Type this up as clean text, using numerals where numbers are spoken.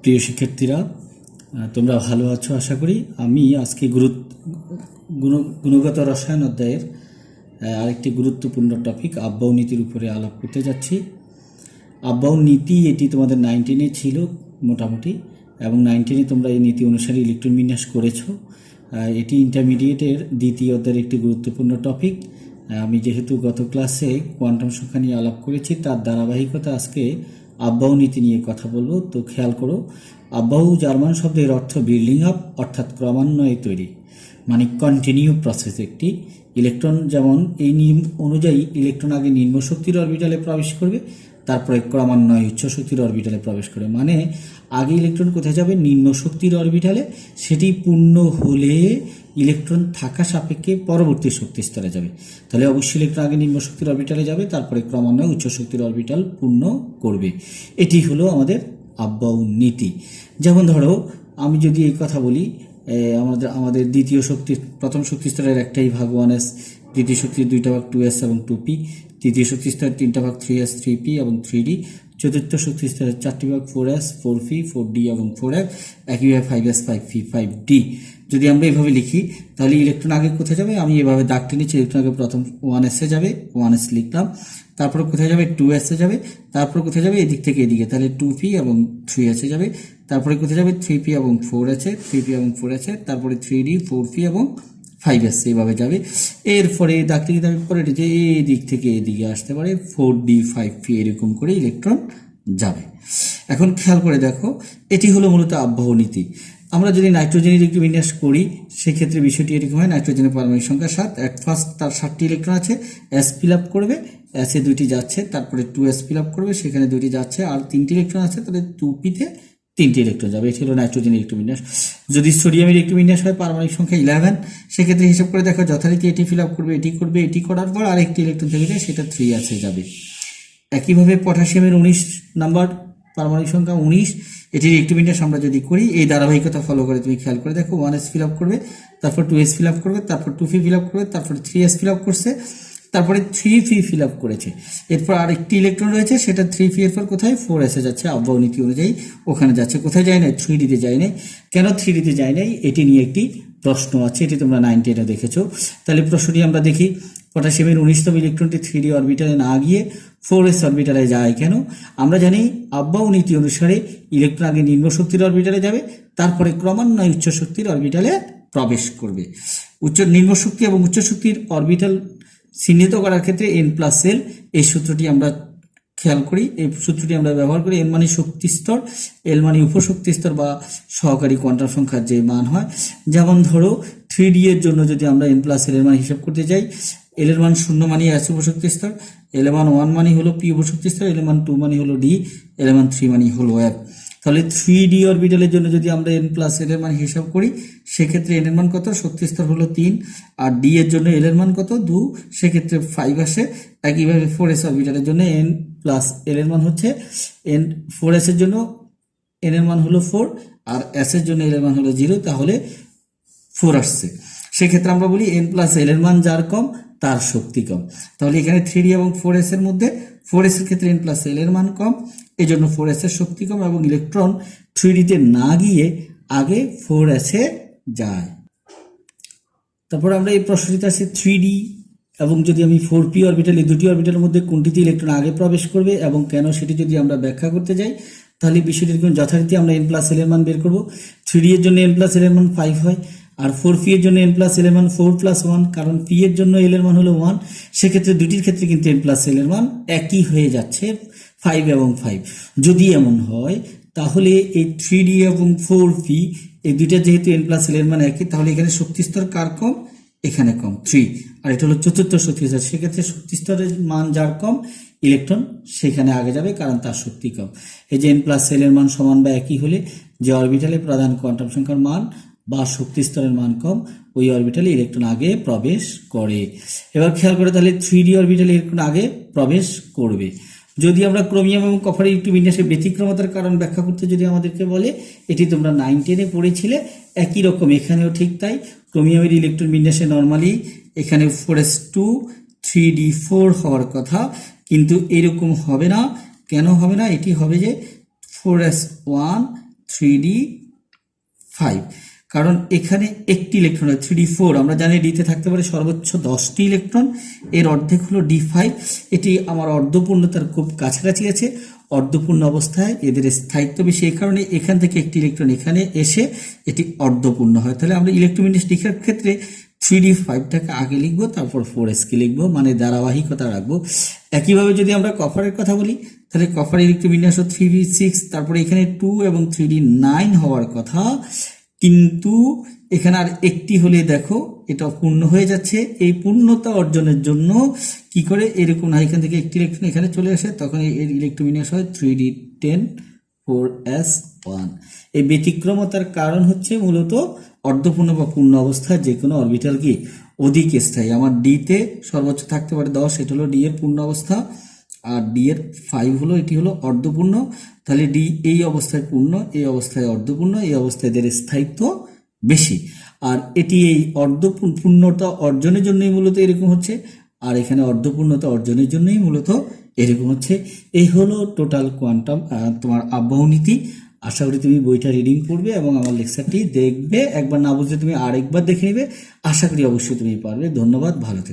প্রিয় শিক্ষার্থীরা, তোমরা ভালো আছো আশা করি। আমি আজকে গুণগত রসায়ন অধ্যায়ের আরেকটি গুরুত্বপূর্ণ টপিক আব্বাউ নীতির উপরে আলাপ করতে যাচ্ছি। আব্বাউ নীতি এটি তোমাদের 9-10 ছিল মোটামুটি, এবং 9-10 তোমরা এই নীতি অনুসারে ইলেকট্রন বিন্যাস করেছো। এটি ইন্টারমিডিয়েটের দ্বিতীয় অধ্যায়ের একটি গুরুত্বপূর্ণ টপিক। আমি যেহেতু গত ক্লাসে কোয়ান্টাম সংখ্যা নিয়ে আলাপ করেছি, তার ধারাবাহিকতা আজকে আব্বাউ নীতি নিয়ে কথা বলবো। তো খেয়াল করো, আব্বাউ জার্মান শব্দের অর্থ বিল্ডিং আপ, অর্থাৎ ক্রমান্বয়ে তৈরি, মানে কন্টিনিউ প্রসেস। একটি ইলেকট্রন যেমন এই নিয়ম অনুযায়ী ইলেকট্রন আগে নিম্ন শক্তির অরবিটালে প্রবেশ করবে, তারপরে ক্রমান্বয়ে উচ্চ শক্তির অরবিটালে প্রবেশ করবে। মানে আগে ইলেকট্রন কোথায় যাবে? নিম্ন শক্তির অরবিটালে, সেটি পূর্ণ হলে ইলেকট্রন থাকা সাপেক্ষে পরবর্তী শক্তি স্তরে যাবে। তাহলে অবশ্যই ইলেকট্রন আগে নিম্ন শক্তির অরবিটালে যাবে, তারপরে ক্রমান্বয়ে উচ্চ শক্তির অরবিটাল পূর্ণ করবে। এটি হলো আমাদের আব্বাউ নীতি। যেমন ধরো, আমি যদি এই কথা বলি, আমাদের দ্বিতীয় শক্তির প্রথম শক্তি স্তরের একটাই ভাগ 1s, দ্বিতীয় শক্তির 2টা ভাগ 2s এবং 2p, তৃতীয় শক্তি স্তরের 3টা ভাগ 3s, 3p এবং 3d, চতুর্থ শক্তি স্তরের 4টি ভাগ 4s, 4p, 4d এবং 4f, একইভাবে 5s, 5p, 5d। যদি আমরা এভাবে লিখি তাহলে ইলেকট্রন আগে কোথায় যাবে? আমি এভাবে দাগ টেনেছি। ইলেকট্রন আগে প্রথম 1s এ যাবে, 1s লিখলাম, তারপর কোথায় যাবে? 2s এ যাবে, তারপর কোথায় যাবে? এদিক থেকে এদিকে, তাহলে 2p এবং 3s এ যাবে, তারপরে কোথায় যাবে? 3p এবং 4s এ, 3p এবং 4s এ, তারপরে 3d, 4p এবং 5s এইভাবে যাবে। এরপরে দাগ থেকে আমি পরে যে এই দিক থেকে এদিকে আসতে পারে 4d, 5p, এরকম করে ইলেকট্রন যাবে। এখন খেয়াল করে দেখো, এটি হলো মূলত আব্বাউ নীতি। আমরা যদি নাইট্রোজেনের একটু বিন্যাস করি, সেক্ষেত্রে বিষয়টি এরকম হয়। নাইট্রোজেনের পারমাণবিক সংখ্যা 7। অ্যাট ফার্স্ট তার 7টি ইলেকট্রন আছে, s ফিল আপ করবে, s এ 2টি যাচ্ছে, তারপরে 2s ফিল আপ করবে, সেখানে 2টি যাচ্ছে, আর 3টি ইলেকট্রন আছে, তাহলে 2p তে 3টি ইলেকট্রন যাবে। এটি হলো নাইট্রোজেনের ইলেকট্রোবিন্যাস। যদি সোডিয়ামের ইলেকট্রোবিন্যাস হয় পারমাণবিক সংখ্যা 11, সেক্ষেত্রে হিসাব করে দেখো যথারীতি এটি ফিল আপ করবে, এটি করবে, এটি করার পর আরেকটি ইলেকট্রন থেকে যায়, সেটা 3s এ যাবে। একইভাবে পটাশিয়ামের 19 নাম্বার পারমাণবিক সংখ্যা 19, এটির ইলেকট্রোবিন্যাস আমরা যদি করি, এই ধারাবাহিকতা ফলো করে তুমি খেয়াল করে দেখো, 1s ফিল আপ করবে, তারপর 2s ফিল আপ করবে, তারপর 2p ফিল আপ করবে, তারপর 3s ফিল আপ করছে, তারপরে 3p ফিল আপ করেছে। এরপর আরেকটি ইলেকট্রন রয়েছে, সেটা 3p এর পর কোথায়? 4s এ যাচ্ছে। আব্বাউ নীতি অনুযায়ী ওখানে যাচ্ছে। কোথায় যায় নাই? 3d তে যায় নাই। কেন 3d তে যায় নাই? এটি নিয়ে একটি প্রশ্ন আছে, এটি তোমরা 9-10 দেখেছো। তাহলে প্রশ্নটি আমরা দেখি, পটাশিয়ামের 19তম ইলেকট্রনটি 3d অরবিটালে না গিয়ে 4s অরবিটালে যায় কেন? আমরা জানি আব্বাউ নীতি অনুসারে ইলেকট্রন আগে নিম্ন শক্তির অরবিটালে যাবে, তারপরে ক্রমান্বয়ে উচ্চ শক্তির অরবিটালে প্রবেশ করবে। নিম্ন শক্তি এবং উচ্চ শক্তির অরবিটাল চিহ্নিত করার ক্ষেত্রে n+l এই সূত্রটি আমরা খেয়াল করি, এই সূত্রটি আমরা ব্যবহার করি। n মানে শক্তি স্তর, l মানে উপশক্তি স্তর বা সহকারী কোয়ান্টাম সংখ্যার যে মান হয়। যেমন ধরো 3d এর জন্য যদি আমরা n+l এর মান হিসাব করতে যাই, l এর মান 0 মানে s উপশক্তি স্তর, l এর মান 1 মানে হলো p উপশক্তি স্তর, l এর মান 2 মানে হলো d, l এর মান 3 মানে হলো f। তাহলে 3d অরবিটালের জন্য যদি আমরা n+l এর মান হিসাব করি, সেক্ষেত্রে n এর মান কত? শক্তি স্তর হলো 3, আর d এর জন্য l এর মান কত? 2, সেক্ষেত্রে 5 আসে। একইভাবে 4s অরবিটালের জন্য n+l এর মান হচ্ছে 4s এর জন্য n এর মান হলো 4, আর s এর জন্য l এর মান হলো 0, তাহলে 4 আসছে। সেক্ষেত্রে আমরা বলি n+l এর মান যার কম তার শক্তি কম। তাহলে এখানে 3d এবং 4s এর মধ্যে 4s এর ক্ষেত্রে n+l এর মান কম, এই জন্য 4s এর শক্তি কম, এবং ইলেকট্রন 3d তে না গিয়ে আগে 4s এ যায়। তারপর আমরা এই প্রশ্নটিতে আছে 3d এবং যদি আমি 4p অরবিটাল, এই দুটি অরবিটালের মধ্যে কোনটিতে ইলেকট্রন আগে প্রবেশ করবে এবং কেন, সেটি যদি আমরা ব্যাখ্যা করতে যাই, তাহলে বিষয়টির কোন যথারীতি আমরা n+l এর মান বের করব। 3d এর জন্য n+l এর মান 5 হয়, আর 4p এর জন্য n+l এর মান 4+1, কারণ p এর জন্য l এর মান হলো 1। সেক্ষেত্রে দুটির ক্ষেত্রে কিন্তু n+l এর মান একই হয়ে যাচ্ছে, 5 এবং 5। যদি এমন হয় তাহলে এই 3d এবং 4p এই দুইটা যেহেতু n+l এর মান একই, তাহলে এখানে শক্তি স্তর কার কম? এখানে কম, 3, আর এটা হলো চতুর্থ শক্তি স্তর। সেক্ষেত্রে শক্তি স্তরের মান যার কম, ইলেকট্রন সেখানে আগে যাবে, কারণ তার শক্তি কম। এই যে n+l এর মান সমান বা একই হলে যে অরবিটালে প্রধান কোয়ান্টাম সংখ্যার মান বা শক্তি স্তরের মান কম, ওই অরবিটালে ইলেকট্রন আগে প্রবেশ করে। এবার খেয়াল করে, তাহলে 3d অরবিটালে ইলেকট্রন আগে প্রবেশ করবে। যদি আমরা ক্রোমিয়াম এবং কপারের একটু বিন্যাসের ব্যতিক্রমতার কারণ ব্যাখ্যা করতে যদি আমাদেরকে বলে, এটি তোমরা 9-10 পড়েছিলে, একই রকম এখানেও ঠিক তাই। ক্রোমিয়ামের ইলেকট্রন বিন্যাসে নর্মালি এখানে 4s2 3d4 হওয়ার কথা, কিন্তু এরকম হবে না। কেন হবে না? এটি হবে যে 4s1 3d5, কারণ এখানে একটি ইলেকট্রন 3d4, আমরা জানি ডিতে থাকতে পারে সর্বোচ্চ 10টি ইলেকট্রন, এর অর্ধেক হলো d5। এটি আমার অর্ধপূর্ণতার খুব কাছাকাছি আছে। অর্ধপূর্ণ অবস্থায় এদের স্থায়িত্ব বেশি, এই কারণে এখান থেকে একটি ইলেকট্রন এখানে এসে এটি অর্ধপূর্ণ হয়। তাহলে আমরা ইলেকট্রোমিনেস লিখার ক্ষেত্রে 3d5টাকে আগে লিখবো, তারপর 4sকে লিখবো, মানে ধারাবাহিকতা রাখবো। একইভাবে যদি আমরা কপারের কথা বলি, তাহলে কপার ইলেকট্রোবিন্যাস 3d6, তারপরে এখানে 2 এবং 3d9 হওয়ার কথা, কিন্তু এখানে আর একটি হলে দেখো এটা পূর্ণ হয়ে যাচ্ছে। এই পূর্ণতা অর্জনের জন্য কি করে এরকম না, এখান থেকে একটি ইলেকট্রন এখানে চলে আসে, তখন এর ইলেকট্রোবিন্যাস হয় 3d10 4s1। এই ব্যতিক্রমতার কারণ হচ্ছে মূলত অর্ধপূর্ণ বা পূর্ণ অবস্থায় যে কোনো অরবিটাল কি অধিক স্থায়ী। আমার ডিতে সর্বোচ্চ থাকতে পারে 10, এটা হলো ডি এর পূর্ণ অবস্থা, আর ডি এর 5 হলো, এটি হলো অর্ধপূর্ণ। তাহলে ডি এই অবস্থায় পূর্ণ, এই অবস্থায় অর্ধপূর্ণ, এই অবস্থায় এদের স্থায়িত্ব বেশি। আর এটি এই অর্ধপূর্ণতা অর্জনের জন্যই মূলত এরকম হচ্ছে, আর এখানে অর্ধপূর্ণতা অর্জনের জন্যই মূলত এরকম হচ্ছে। এই হলো টোটাল কোয়ান্টাম তোমার আবহাওয়া নীতি। আশা করি তুমি বইটা রিডিং করবে এবং আমার লেকচারটি দেখবে। একবার না বুঝলে তুমি আরেকবার দেখে নেবে। আশা করি অবশ্যই তুমি পারবে। ধন্যবাদ, ভালো থেকো।